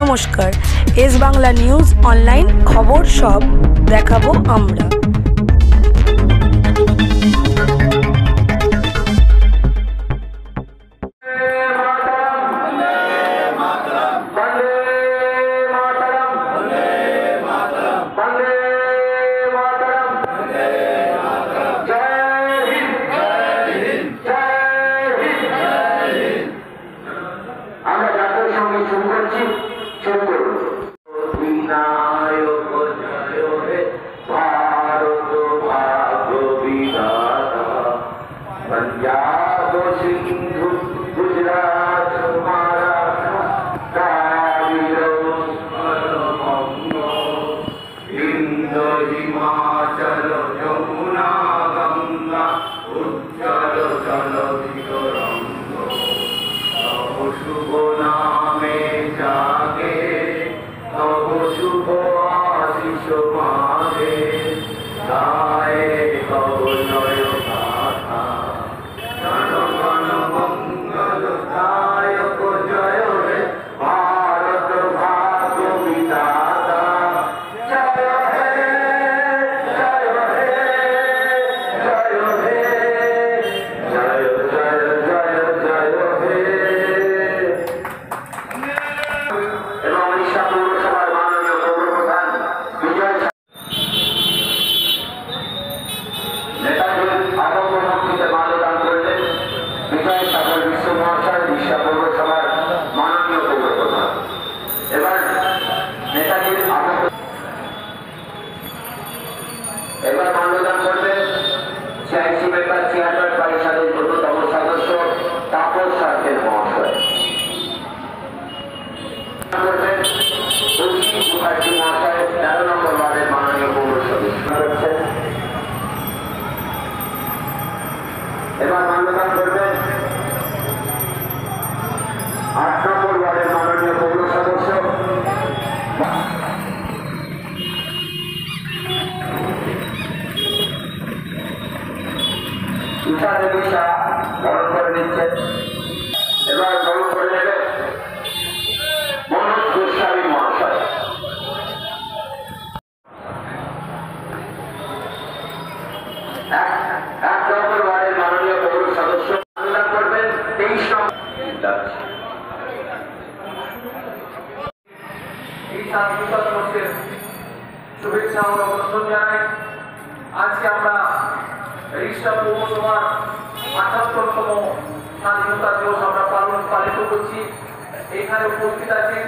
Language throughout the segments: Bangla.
নমস্কার, এস বাংলা নিউজ অনলাইন খবর সব দেখাবো আমরা। पंजाब सिंधु गुजरात महाराष्ट्र इंदो हिमाचल यमुना गंगा उज्जल जलधिरंग तब शुभ नामे जागे तब शुभ आशीष मागे गाए तब जय এবার মাল্যদান করবেন সিআইসি মেম্বার চেয়ারম্যান পরিষদের অন্যতম সদস্য তাপস সার্কেল মহাশয়। করবেন তুলসী মুখার্জি মহাশয় 13 নম্বর ওয়ার্ডের মাননীয় পৌর সদস্য। এবার মাল্যদান করবেন 8 নম্বর ওয়ার্ডের মাননীয় পৌর সদস্য ঈশা দেবী শাহ গ্রহণ করে নিচ্ছেন। এবার গ্রহণ করে নেবেন মনোজ গোস্বামী মহাশয়। এক নম্বর ওয়ার্ডের মাননীয় পৌর সদস্য আবেদন করবেন 23 নম্বর। এই স্বাধীনতা দিবসের শুভেচ্ছা ও অভিনন্দন জানাই। আজকে আমরা রিষ্টা পৌরসভার ৭৮তম স্বাধীনতা দিবস আমরা পালিত করছি। এখানে উপস্থিত আছেন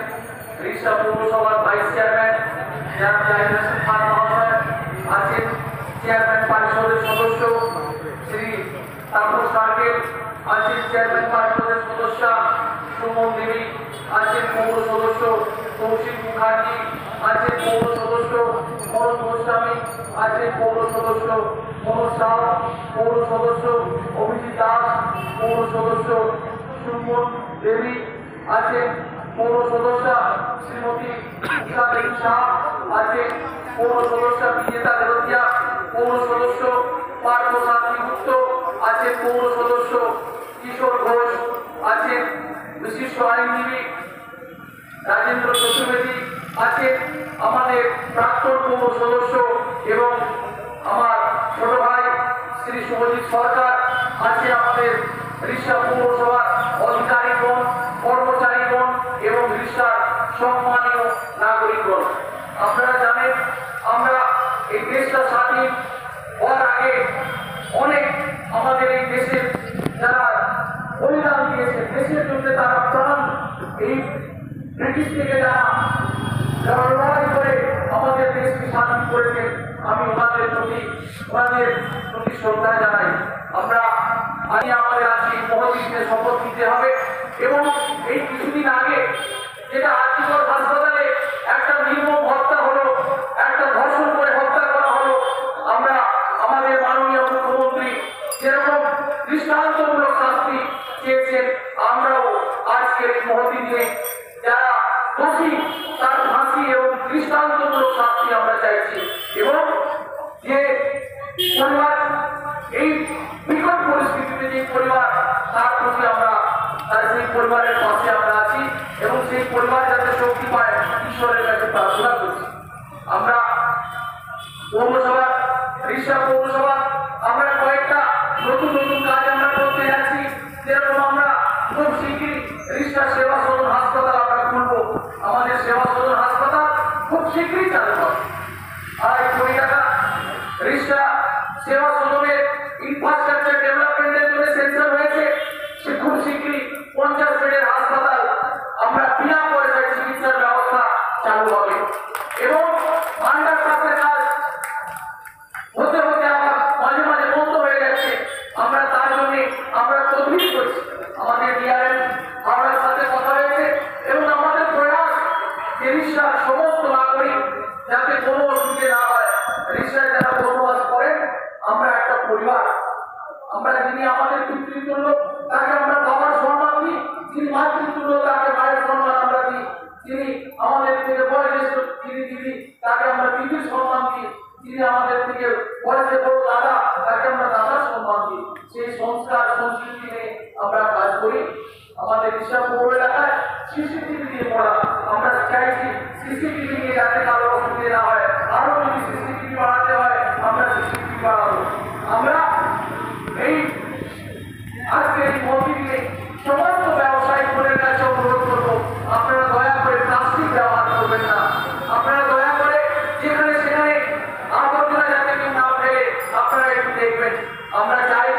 রিষ্টা পৌরসভার ভাইস চেয়ারম্যান জনাব জাহিদ হোসেন খান মহাশয়, আছেন চেয়ারম্যান পরিষদের সদস্য শ্রী তাপস সার্কেল, আছেন চেয়ারম্যান পরিষদের সদস্য সুমন দেবী, আছেন পৌর সদস্য কৌশিক মুখার্জি, আছেন পৌর সদস্য মনোজ গোস্বামী, আছেন পৌর সদস্য মনোজ সাউ, পৌর সদস্য অভিজিৎ দাস, পৌর সদস্য সুমন দেবী, আছেন পৌর সদস্য শ্রীমতী ঈশা দেবী শাহ, আছেন পৌর সদস্য বিজেতা দেবতিয়া, পৌর সদস্য পার্থ শান্তি গুপ্ত, আছেন পৌর সদস্য কিশোর ঘোষ, আছেন বিশিষ্ট আইনজীবী রাজেন্দ্র চতুর্বেদী, আছেন আমাদের প্রাক্তন পৌর সদস্য এবং আমার ছোট ভাই শ্রী শুভজিৎ সরকার, আছে আমাদের রিষ্টা পৌরসভার অধিকারীগণ, কর্মচারীগণ এবং রিষ্টার সম্মানীয় নাগরিকগণ। আপনারা জানেন আমরা এই দেশটা স্বাধীন হওয়ার আগে অনেক আমাদের এই দেশের যারা বলিদান দিয়েছে, দেশের জন্য তারা প্রাণ এই ব্রিটিশ থেকে যারা লড়াই করে আমাদের দেশকে স্বাধীন করেছেন, আমি ওনাদের প্রতি শ্রদ্ধা জানাই। আমরা আমাদের আজকে মহাদিনে শপথ নিতে হবে এবং এই কিছুদিন আগে যেটা আর্থিকর হাসপাতালে একটা নির্মম হত্যা হলো, একটা ধর্ষণ করে হত্যা করা হলো, আমরা আমাদের মাননীয় মুখ্যমন্ত্রী যেরকম দৃষ্টান্তমূলক শাস্তি চেয়েছেন, আমরাও আজকের এই মহাদিনে যারা দোষী তার ফাঁসি এবং দৃষ্টান্তমূলক শাস্তি আমরা চাইছি এবং যে পরিবার এই বিকট পরিস্থিতিতে যে পরিবার তার প্রতি আমরা তার সেই পরিবারের পাশে আমরা আছি এবং সেই সেই পরিবার যাতে শক্তি পায় ঈশ্বরের কাছে প্রার্থনা করছি। আমরা পৌরসভা রিষড়া পৌরসভা আমরা কয়েকটা নতুন নতুন কাজ আমরা করতে যাচ্ছি। যেরকম আমরা খুব শীঘ্রই রিষড়া সেবা সদন হাসপাতাল আমরা খুলবো। আমাদের সেবা সদন হাসপাতাল খুব শীঘ্রই চালু হবে। 2.5 কোটি টাকা রিষড়া সেবা সদনের ইনফ্রাস্ট্রাকচার ডেভেলপমেন্টের জন্য সেন্সার হয়েছে। সে খুব শীঘ্রই 50 বেডের হাসপাতাল আমরা বিনা পয়সায় চিকিৎসার ব্যবস্থা চালু হবে এবং আন্ডারপাসের কাজ হতে হতে আবার মাঝে মাঝে বন্ধ হয়ে যাচ্ছে। আমরা তার জন্য আমরা তদবির করছি। আমাদের ডিআরএম হাওড়ার সাথে কথা হয়েছে এবং আমাদের প্রয়াস যে রিষড়ার সমস্ত নাগরিক যাতে কোনো অসুবিধে না হয়। রিষড়ায় যারা বসবাস করেন আমরা একটা পরিবার। আমরা যিনি আমাদের পিতৃতুল্য তাকে আমরা বাবার সম্মান দিই, যিনি মাতৃতুল্য তাকে মায়ের সম্মান আমরা দিই, যিনি আমাদের থেকে বয়োজ্যেষ্ঠ যিনি দিদি তাকে আমরা দিদির সম্মান দিই, যিনি আমাদের থেকে বয়সে বড় দাদা তাকে আমরা দাদার সম্মান দিই। সেই সংস্কার সংস্কৃতি নিয়ে আমরা কাজ করি। আমাদের রিষড়া পৌর এলাকায় সিসিটিভি দিয়ে পড়া আমরা চাইছি। সিসিটিভি নিয়ে যাতে কারো অসুবিধা না হয়, আরো যদি সিসিটিভি বাড়াতে হয় আমরা সিসিটিভি বাড়াবো। আমরা এই আজকে এই মন্দিরে সমস্ত ব্যবসায়ী বোনের কাছে অনুরোধ করবো, আপনারা দয়া করে প্লাস্টিক ব্যবহার করবেন না। আপনারা দয়া করে যেখানে সেখানে আবর্জনা যাতে কেউ না ফেলে আপনারা একটু দেখবেন। আমরা চাই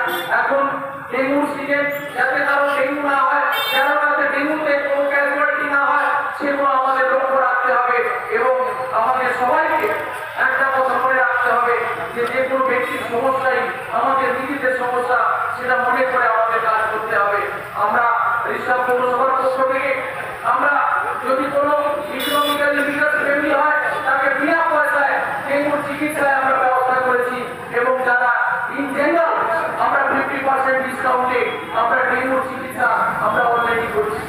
এখন ডেঙ্গুর সিজন যাতে কারো ডেঙ্গু না হয়, যেন যাতে ডেঙ্গুতে কোনো ক্যাজুয়ালিটি না হয় সেগুলো আমাদের লক্ষ্য রাখতে হবে এবং আমাদের সবাইকে একটা কথা মনে রাখতে হবে যে যে কোনো ব্যক্তির সমস্যাই আমাদের নিজেদের সমস্যা সেটা মনে করে আমাদের কাজ করতে হবে। আমরা রিষড়া পৌরসভার পক্ষ থেকে আমরা যদি কোনো ইকোনমিক্যালি উইকার ফ্যামিলি হয় তাকে বিনা পয়সায় ডেঙ্গুর চিকিৎসায় আমরা ব্যবস্থা করেছি এবং যারা ইন জেনারেল আমরা 50% ডিসকাউন্টে আমরা ডেঙ্গুর চিকিৎসা আমরা অলরেডি করছি।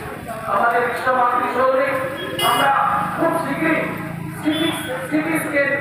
আমাদের রিষড়া মাতৃ সদনে আমরা খুব শীঘ্রই সিটি স্ক্যান